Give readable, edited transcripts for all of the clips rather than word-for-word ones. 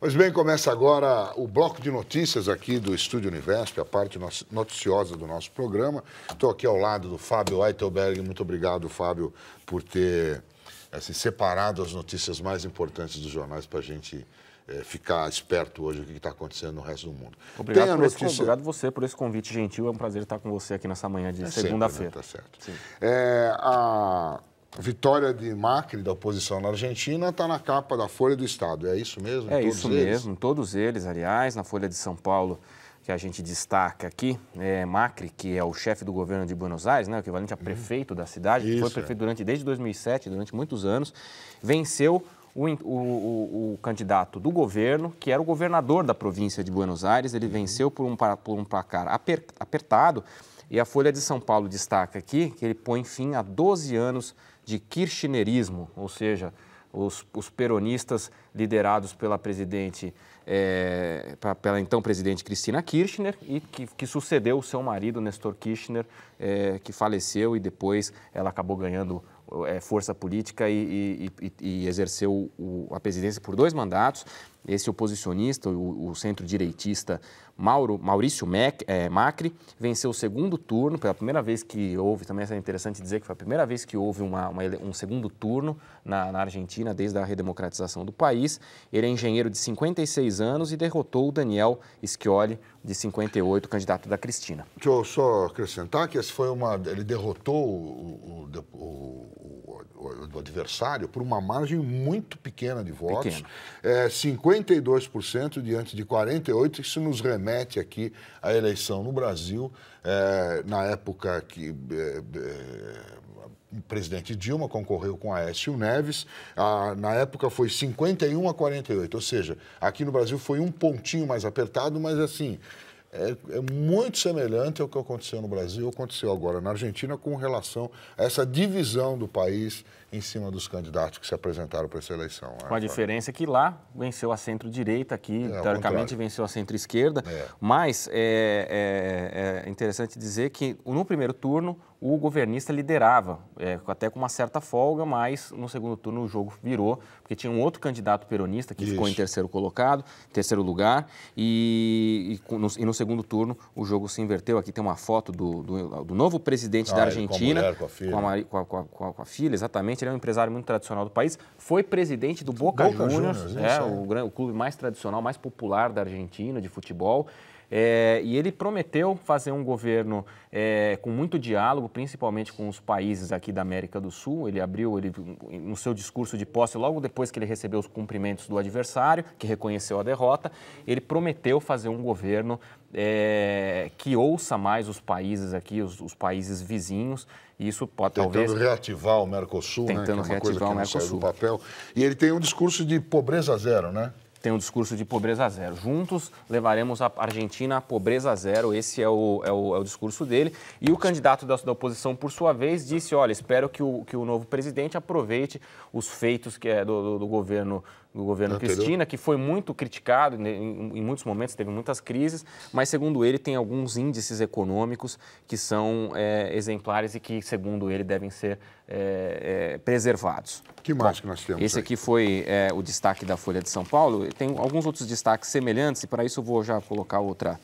Pois bem, começa agora o bloco de notícias aqui do Estúdio Univesp, a parte noticiosa do nosso programa. Estou aqui ao lado do Fábio Eitelberg. Muito obrigado, Fábio, por ter separado as notícias mais importantes dos jornais para a gente ficar esperto hoje do que está acontecendo no resto do mundo. Obrigado você por esse convite gentil. É um prazer estar com você aqui nessa manhã de segunda-feira. Tá certo. A vitória de Macri, da oposição na Argentina, está na capa da Folha do Estado. É isso mesmo? É isso mesmo, todos eles, aliás, na Folha de São Paulo, que a gente destaca aqui, Macri, que é o chefe do governo de Buenos Aires, né, o equivalente a prefeito da cidade, que foi prefeito desde 2007, durante muitos anos, venceu o candidato do governo, que era o governador da província de Buenos Aires. Ele venceu por um placar apertado, e a Folha de São Paulo destaca aqui que ele põe fim a 12 anos de kirchnerismo, ou seja, os peronistas liderados pela então presidente Cristina Kirchner, e que sucedeu o seu marido, Néstor Kirchner, que faleceu, e depois ela acabou ganhando força política e exerceu a presidência por 2 mandatos. Esse oposicionista, o centro-direitista Maurício Macri, venceu o segundo turno, pela primeira vez que houve, também é interessante dizer que foi a primeira vez que houve um segundo turno na Argentina, desde a redemocratização do país. Ele é engenheiro de 56 anos e derrotou o Daniel Scioli, de 58, candidato da Cristina. Deixa eu só acrescentar que ele derrotou o adversário por uma margem muito pequena de votos, 52% diante de 48%. Isso nos remete aqui à eleição no Brasil, na época que o presidente Dilma concorreu com Aécio Neves. Na época foi 51-48, ou seja, aqui no Brasil foi um pontinho mais apertado, mas assim, é muito semelhante ao que aconteceu no Brasil, aconteceu agora na Argentina, com relação a essa divisão do país em cima dos candidatos que se apresentaram para essa eleição. Com a diferença que lá venceu a centro-direita, aqui, teoricamente, venceu a centro-esquerda. Mas é interessante dizer que, no primeiro turno, o governista liderava, até com uma certa folga, mas no segundo turno o jogo virou, porque tinha um outro candidato peronista que ficou em terceiro lugar, e no segundo turno o jogo se inverteu. Aqui tem uma foto do novo presidente da Argentina, com a filha, exatamente. Ele é um empresário muito tradicional do país, foi presidente do Boca Juniors, o clube mais tradicional, mais popular da Argentina, de futebol. E ele prometeu fazer um governo com muito diálogo, principalmente com os países aqui da América do Sul. Ele abriu, no seu discurso de posse, logo depois que ele recebeu os cumprimentos do adversário, que reconheceu a derrota, ele prometeu fazer um governo que ouça mais os países aqui, os países vizinhos. E isso pode tentando reativar o Mercosul, tentando reativar o Mercosul. Do papel. E ele tem um discurso de pobreza zero, né? Tem um discurso de pobreza zero. Juntos levaremos a Argentina à pobreza zero. Esse é o discurso dele. E o candidato da oposição, por sua vez, disse: olha, espero que o novo presidente aproveite os feitos do governo Cristina, que foi muito criticado, em muitos momentos teve muitas crises, mas, segundo ele, tem alguns índices econômicos que são exemplares e que, segundo ele, devem ser preservados. Que mais que nós temos? Esse aqui foi o destaque da Folha de São Paulo. Tem alguns outros destaques semelhantes, e para isso eu vou já colocar outra...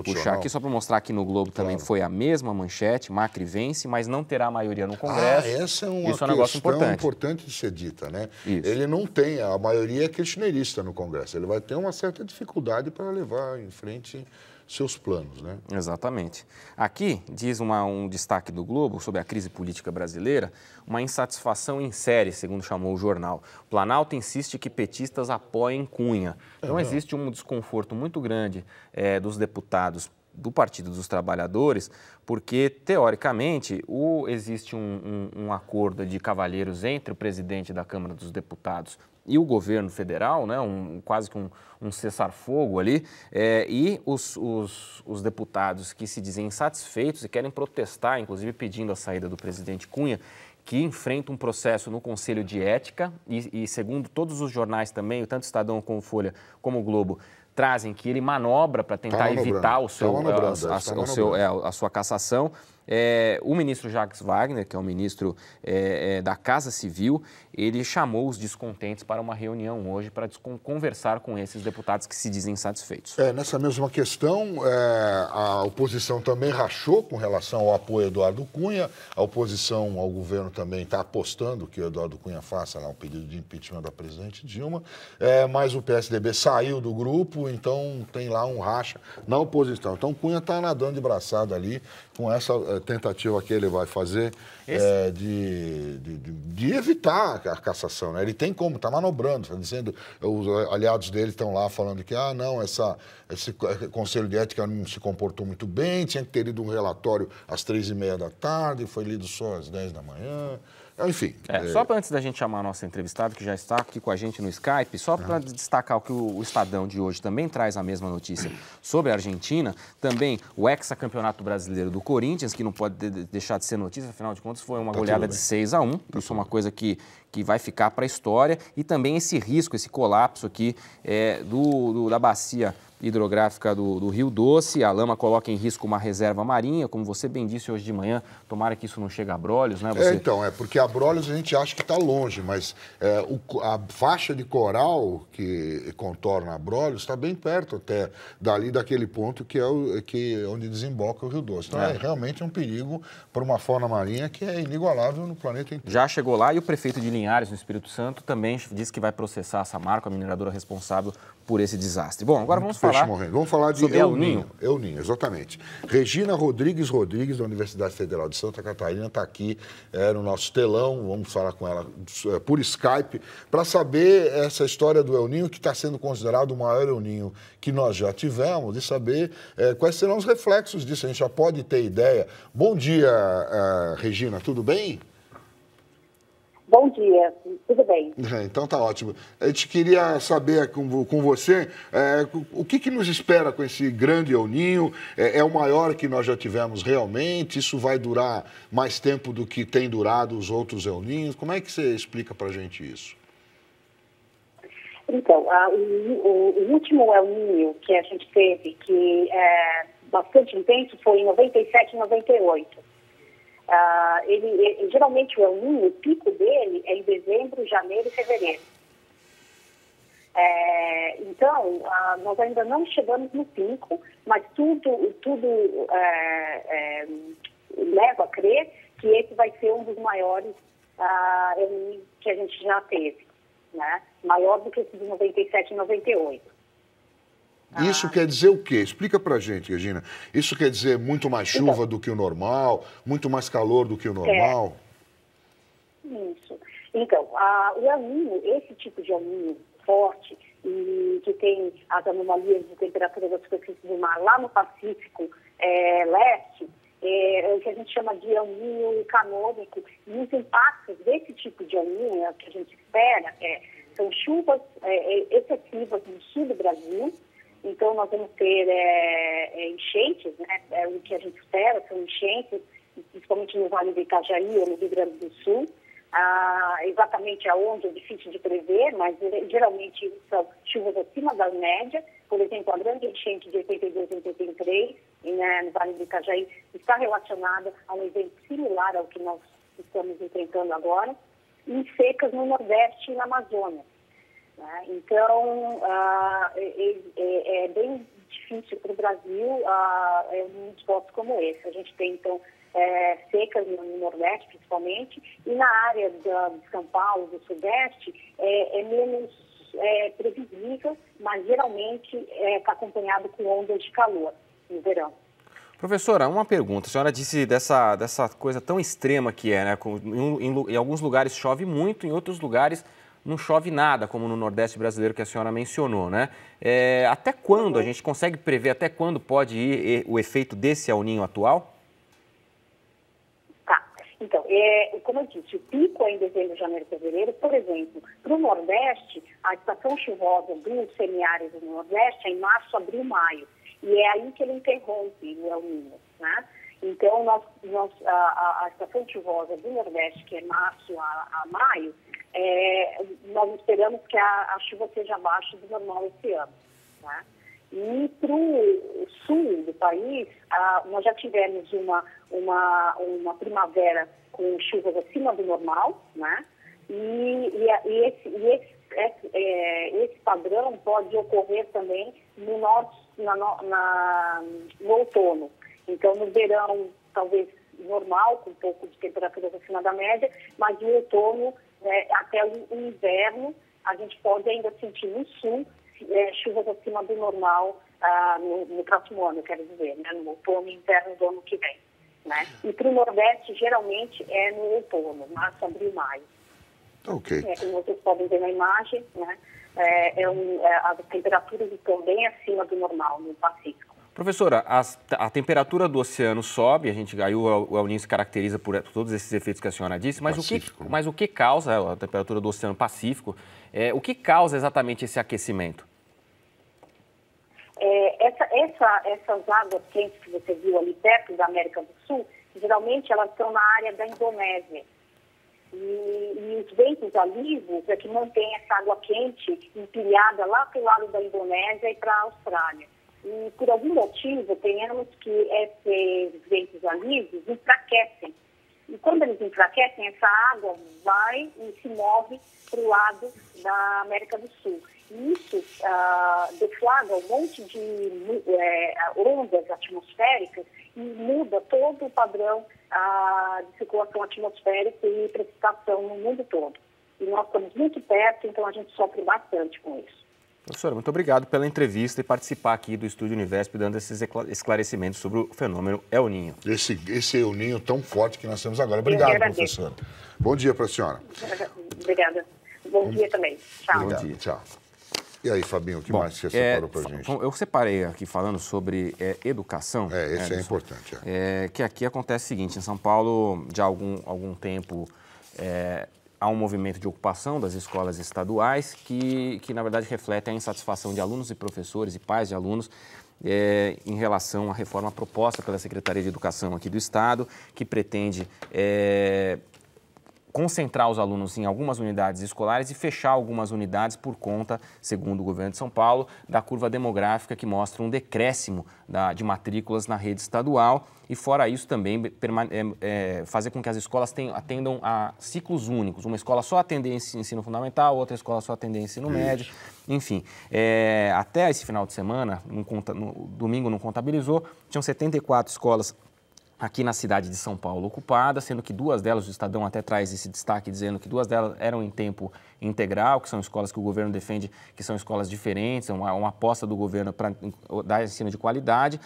puxar aqui, só para mostrar que no Globo também foi a mesma manchete: Macri vence, mas não terá maioria no Congresso. Essa é uma Isso é um negócio importante de ser dita, né? Isso. Ele não tem, a maioria é kirchnerista no Congresso, ele vai ter uma certa dificuldade para levar em frente seus planos, né? Exatamente. Aqui diz um destaque do Globo sobre a crise política brasileira: uma insatisfação em série, segundo chamou o jornal. O Planalto insiste que petistas apoiem Cunha. Então existe um desconforto muito grande dos deputados do Partido dos Trabalhadores, porque, teoricamente, existe um acordo de cavalheiros entre o presidente da Câmara dos Deputados e o governo federal, né, quase que um cessar-fogo ali, e os deputados que se dizem insatisfeitos e querem protestar, inclusive pedindo a saída do presidente Cunha, que enfrenta um processo no Conselho de Ética e segundo todos os jornais também, tanto o Estadão como Folha, como o Globo, trazem que ele manobra para tentar evitar a sua cassação. O ministro Jacques Wagner, que é o ministro da Casa Civil, ele chamou os descontentes para uma reunião hoje para conversar com esses deputados que se dizem insatisfeitos. Nessa mesma questão, a oposição também rachou com relação ao apoio a Eduardo Cunha. A oposição ao governo também está apostando que o Eduardo Cunha faça lá um pedido de impeachment da presidente Dilma, mas o PSDB saiu do grupo, então tem lá um racha na oposição. Então Cunha está nadando de braçada ali com essa tentativa que ele vai fazer de evitar a cassação, né? Ele tem como, está manobrando, está dizendo, os aliados dele estão lá falando que, não, esse Conselho de Ética não se comportou muito bem, tinha que ter lido um relatório às 3h30 da tarde, foi lido só às 10 da manhã. Enfim. Só para antes da gente chamar a nossa entrevistada, que já está aqui com a gente no Skype, só para destacar o que o Estadão de hoje também traz a mesma notícia sobre a Argentina, também o hexacampeonato brasileiro do Corinthians, que não pode deixar de ser notícia, afinal de contas foi uma goleada de 6-1, isso é uma coisa que vai ficar para a história, e também esse risco, esse colapso aqui da bacia hidrográfica do Rio Doce. A lama coloca em risco uma reserva marinha, como você bem disse hoje de manhã, tomara que isso não chegue a Abrolhos, né? Porque Abrolhos a gente acha que está longe, mas a faixa de coral que contorna Abrolhos está bem perto até daquele ponto que é onde desemboca o Rio Doce. Então é realmente um perigo para uma fauna marinha que é inigualável no planeta inteiro. Já chegou lá e o prefeito de Linhares, no Espírito Santo, também disse que vai processar a Samarco, a mineradora responsável por esse desastre. Bom, agora vamos falar de El Ninho. El Ninho, exatamente. Regina Rodrigues, da Universidade Federal de Santa Catarina, está aqui no nosso telão. Vamos falar com ela por Skype para saber essa história do El Ninho, que está sendo considerado o maior El Ninho que nós já tivemos, e saber quais serão os reflexos disso. A gente já pode ter ideia. Bom dia, Regina, tudo bem? Bom dia, tudo bem. Então tá ótimo. A gente queria saber com você o que nos espera com esse grande El Ninho. É o maior que nós já tivemos realmente? Isso vai durar mais tempo do que tem durado os outros El Ninhos? Como é que você explica pra gente isso? Então, o último El Ninho que a gente teve, que é bastante intenso, foi em 97 e 98. Geralmente o El Ninho, o pico dele é em dezembro, janeiro e fevereiro. Então, nós ainda não chegamos no pico, mas tudo leva a crer que esse vai ser um dos maiores El Ninhos que a gente já teve, né? Maior do que esse de 97 e 98. Isso quer dizer o quê? Explica pra gente, Regina. Isso quer dizer muito mais chuva do que o normal, muito mais calor do que o normal? Isso. Então, o El Ninho, esse tipo de El Ninho forte, e que tem as anomalias de temperatura da superfície do mar lá no Pacífico Leste, é o que a gente chama de El Ninho canônico. E os impactos desse tipo de El Ninho, que a gente espera, são chuvas excessivas no sul do Brasil. Então, nós vamos ter enchentes, né? O que a gente espera são enchentes, principalmente no Vale do Itajaí ou no Rio Grande do Sul. Exatamente aonde é difícil de prever, mas geralmente são chuvas acima da média. Por exemplo, a grande enchente de 82 e 83, né, no Vale do Itajaí, está relacionada a um evento similar ao que nós estamos enfrentando agora, e secas no Nordeste e na Amazônia. Então, é bem difícil para o Brasil um esporte como esse. A gente tem, então, secas no Nordeste, principalmente, e na área de São Paulo, do Sudeste, é menos previsível, mas geralmente está acompanhado com ondas de calor no verão. Professora, uma pergunta. A senhora disse dessa coisa tão extrema que é, né? Em alguns lugares chove muito, em outros lugares não chove nada, como no Nordeste brasileiro que a senhora mencionou, né? Até quando a gente consegue prever, até quando pode ir o efeito desse El Ninho atual? Tá. Então, como eu disse, o pico é em dezembro, janeiro e fevereiro. Por exemplo, para o Nordeste, a estação chuvosa do semiárido do Nordeste é em março, abril, maio. E é aí que ele interrompe o El Ninho, né? Então, a estação chuvosa do Nordeste, que é março a maio, nós esperamos que a chuva seja abaixo do normal esse ano. Né? E para o sul do país, nós já tivemos uma primavera com chuvas acima do normal, né? Esse padrão pode ocorrer também no outono. Então, no verão, talvez normal, com um pouco de temperaturas acima da média, mas no outono, até o inverno, a gente pode ainda sentir no sul chuvas acima do normal no próximo ano, quero dizer, né? No outono e inverno do ano que vem. Né? E para o Nordeste, geralmente, é no outono, março, abril, maio. Ok. Como vocês podem ver na imagem, né? As temperaturas estão bem acima do normal no Pacífico. Professora, a temperatura do oceano sobe, aí o El Niño se caracteriza por todos esses efeitos que a senhora disse, mas o que causa a temperatura do Oceano Pacífico? O que causa exatamente esse aquecimento? Essas águas quentes que você viu ali perto da América do Sul, geralmente elas estão na área da Indonésia. E os ventos alísios é que mantêm essa água quente empilhada lá para o lado da Indonésia e para a Austrália. E por algum motivo, tenhamos que esses ventos alísios enfraquecem. E quando eles enfraquecem, essa água vai e se move para o lado da América do Sul. E isso deflagra um monte de ondas atmosféricas e muda todo o padrão de circulação atmosférica e precipitação no mundo todo. E nós estamos muito perto, então a gente sofre bastante com isso. Professora, muito obrigado pela entrevista e participar aqui do Estúdio Univesp, dando esses esclarecimentos sobre o fenômeno El Niño. Esse El Niño tão forte que nós temos agora. Obrigado, professora. Bom dia para a senhora. Obrigada. Bom dia também. Tchau. Bom dia. Tchau. E aí, Fabinho, o que mais você separou para a gente? Eu separei aqui falando sobre educação. Esse é importante. Que aqui acontece o seguinte, em São Paulo, já há algum tempo, há um movimento de ocupação das escolas estaduais que na verdade, reflete a insatisfação de alunos e professores e pais de alunos em relação à reforma proposta pela Secretaria de Educação aqui do Estado, que pretende concentrar os alunos em algumas unidades escolares e fechar algumas unidades por conta, segundo o governo de São Paulo, da curva demográfica que mostra um decréscimo de matrículas na rede estadual e, fora isso, também fazer com que as escolas atendam a ciclos únicos. Uma escola só atender ensino fundamental, outra escola só atender ensino médio. Enfim, até esse final de semana, no domingo não contabilizou, tinham 74 escolas aqui na cidade de São Paulo ocupada, sendo que 2 delas, o Estadão até traz esse destaque dizendo que 2 delas eram em tempo integral, que são escolas que o governo defende que são escolas diferentes, uma aposta do governo para dar ensino de qualidade.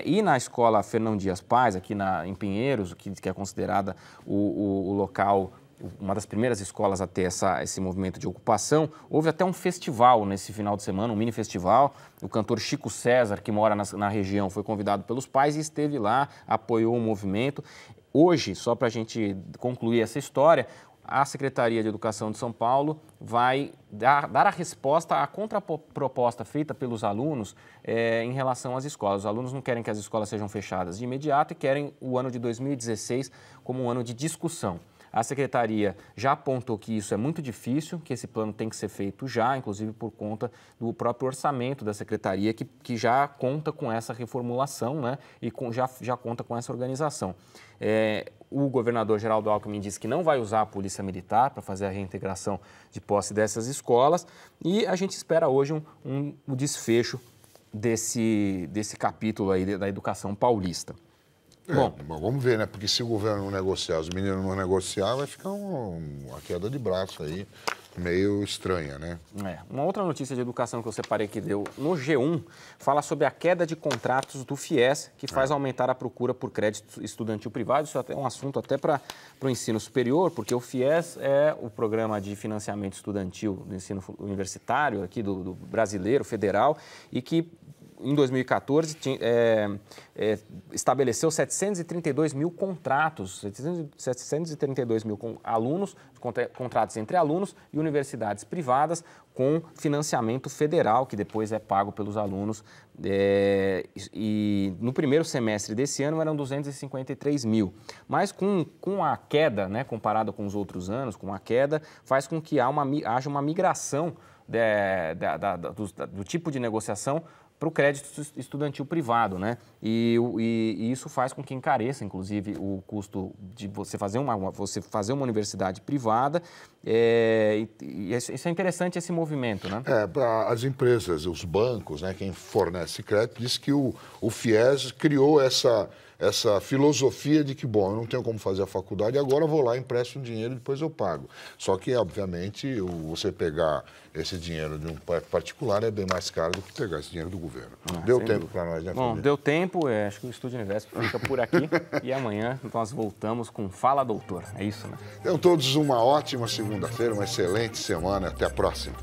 E na escola Fernão Dias Paz, aqui em Pinheiros, que é considerada o local, uma das primeiras escolas a ter esse movimento de ocupação, houve até um festival nesse final de semana, um mini festival. O cantor Chico César, que mora na região, foi convidado pelos pais e esteve lá, apoiou o movimento. Hoje, só para a gente concluir essa história, a Secretaria de Educação de São Paulo vai dar a resposta à contraproposta feita pelos alunos em relação às escolas. Os alunos não querem que as escolas sejam fechadas de imediato e querem o ano de 2016 como um ano de discussão. A Secretaria já apontou que isso é muito difícil, que esse plano tem que ser feito já, inclusive por conta do próprio orçamento da Secretaria, que já conta com essa reformulação, né, e já conta com essa organização. O governador Geraldo Alckmin disse que não vai usar a Polícia Militar para fazer a reintegração de posse dessas escolas e a gente espera hoje um desfecho desse capítulo aí da educação paulista. Bom, vamos ver, né? Porque se o governo não negociar, os meninos não negociar, vai ficar uma queda de braço aí, meio estranha, né? Uma outra notícia de educação que eu separei que deu no G1 fala sobre a queda de contratos do FIES, que faz aumentar a procura por crédito estudantil privado. Isso é um assunto até para o ensino superior, porque o FIES é o programa de financiamento estudantil do ensino universitário aqui do brasileiro, federal, e que em 2014, estabeleceu 732 mil contratos, 732 mil alunos, contratos entre alunos e universidades privadas com financiamento federal, que depois é pago pelos alunos. E no primeiro semestre desse ano eram 253 mil. Mas com a queda, né, comparado com os outros anos, com a queda, faz com que haja uma migração do tipo de negociação para o crédito estudantil privado, né? E isso faz com que encareça, inclusive, o custo de você fazer uma universidade privada. Isso é interessante, esse movimento, né? Para as empresas, os bancos, né, quem fornece crédito, diz que o FIES criou essa filosofia de que, bom, eu não tenho como fazer a faculdade, agora eu vou lá, empresto um dinheiro e depois eu pago. Só que, obviamente, você pegar esse dinheiro de um particular é bem mais caro do que pegar esse dinheiro do governo. Deu tempo para nós, né, Bom, Fabinho? deu tempo. Acho que o Estúdio Universo fica por aqui e amanhã nós voltamos com Fala Doutor. É isso, né? Tenham todos uma ótima segunda-feira, uma excelente semana. Até a próxima.